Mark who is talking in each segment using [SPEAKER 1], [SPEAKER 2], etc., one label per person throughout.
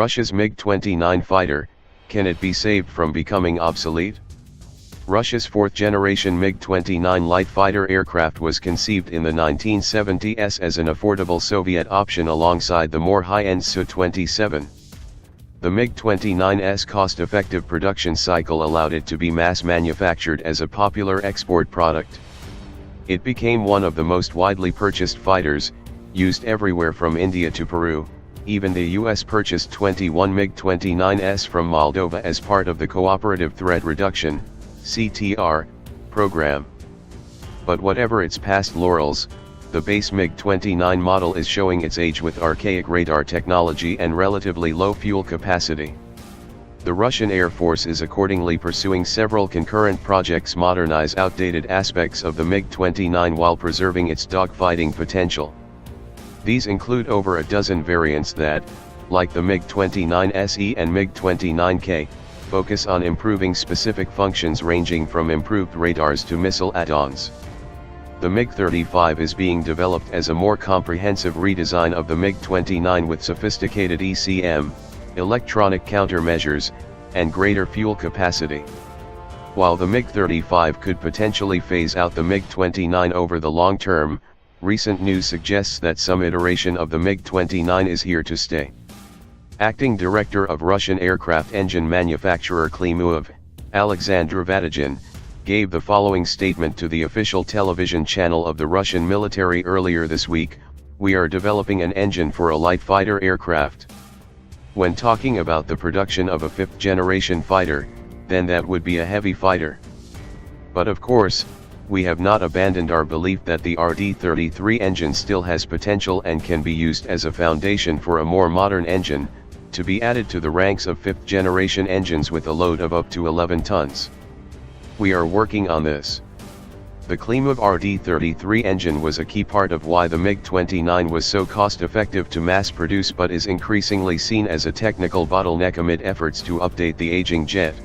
[SPEAKER 1] Russia's MiG-29 fighter, can it be saved from becoming obsolete? Russia's fourth-generation MiG-29 light fighter aircraft was conceived in the 1970s as an affordable Soviet option alongside the more high-end Su-27. The MiG-29's cost-effective production cycle allowed it to be mass-manufactured as a popular export product. It became one of the most widely purchased fighters, used everywhere from India to Peru. Even the US purchased 21 MiG-29s from Moldova as part of the Cooperative Threat Reduction (CTR) program. But whatever its past laurels, the base MiG-29 model is showing its age with archaic radar technology and relatively low fuel capacity. The Russian Air Force is accordingly pursuing several concurrent projects to modernize outdated aspects of the MiG-29 while preserving its dogfighting potential. These include over a dozen variants that, like the MiG-29 SE and MiG-29K, focus on improving specific functions ranging from improved radars to missile add-ons. The MiG-35 is being developed as a more comprehensive redesign of the MiG-29 with sophisticated ECM, electronic countermeasures, and greater fuel capacity. While the MiG-35 could potentially phase out the MiG-29 over the long term, recent news suggests that some iteration of the MiG-29 is here to stay. Acting Director of Russian aircraft engine manufacturer Klimuv, Alexander Vadygin, gave the following statement to the official television channel of the Russian military earlier this week: "We are developing an engine for a light fighter aircraft. When talking about the production of a fifth-generation fighter, then that would be a heavy fighter. But of course, we have not abandoned our belief that the RD-33 engine still has potential and can be used as a foundation for a more modern engine, to be added to the ranks of fifth-generation engines with a load of up to 11 tons. We are working on this." The Klimov RD-33 engine was a key part of why the MiG-29 was so cost-effective to mass-produce but is increasingly seen as a technical bottleneck amid efforts to update the aging jet.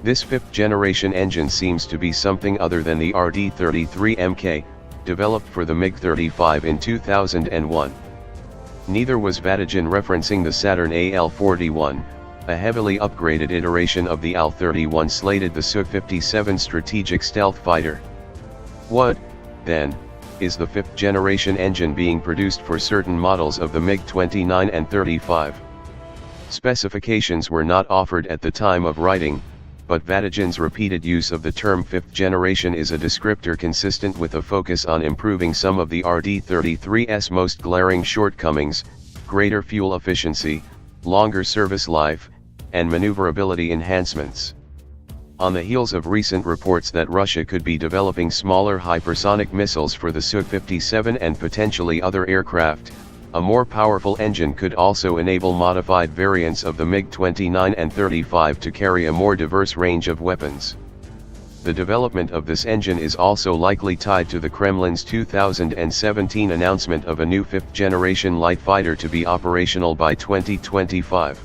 [SPEAKER 1] This fifth-generation engine seems to be something other than the RD-33 MK, developed for the MiG-35 in 2001. Neither was Vadygin referencing the Saturn AL-41, a heavily upgraded iteration of the AL-31 slated the Su-57 strategic stealth fighter. What, then, is the fifth-generation engine being produced for certain models of the MiG-29 and 35? Specifications were not offered at the time of writing, but Vadagin's repeated use of the term fifth generation is a descriptor consistent with a focus on improving some of the RD-33's most glaring shortcomings: greater fuel efficiency, longer service life, and maneuverability enhancements. On the heels of recent reports that Russia could be developing smaller hypersonic missiles for the Su-57 and potentially other aircraft, a more powerful engine could also enable modified variants of the MiG-29 and 35 to carry a more diverse range of weapons. The development of this engine is also likely tied to the Kremlin's 2017 announcement of a new fifth-generation light fighter to be operational by 2025.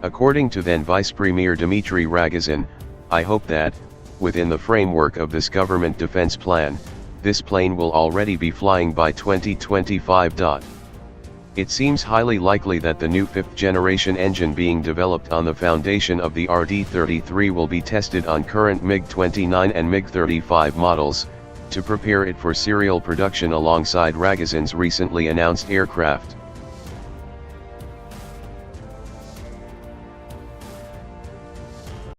[SPEAKER 1] According to then Vice Premier Dmitry Rogozin, "I hope that, within the framework of this government defense plan, this plane will already be flying by 2025. It seems highly likely that the new fifth-generation engine being developed on the foundation of the RD-33 will be tested on current MiG-29 and MiG-35 models, to prepare it for serial production alongside Rogozin's recently announced aircraft.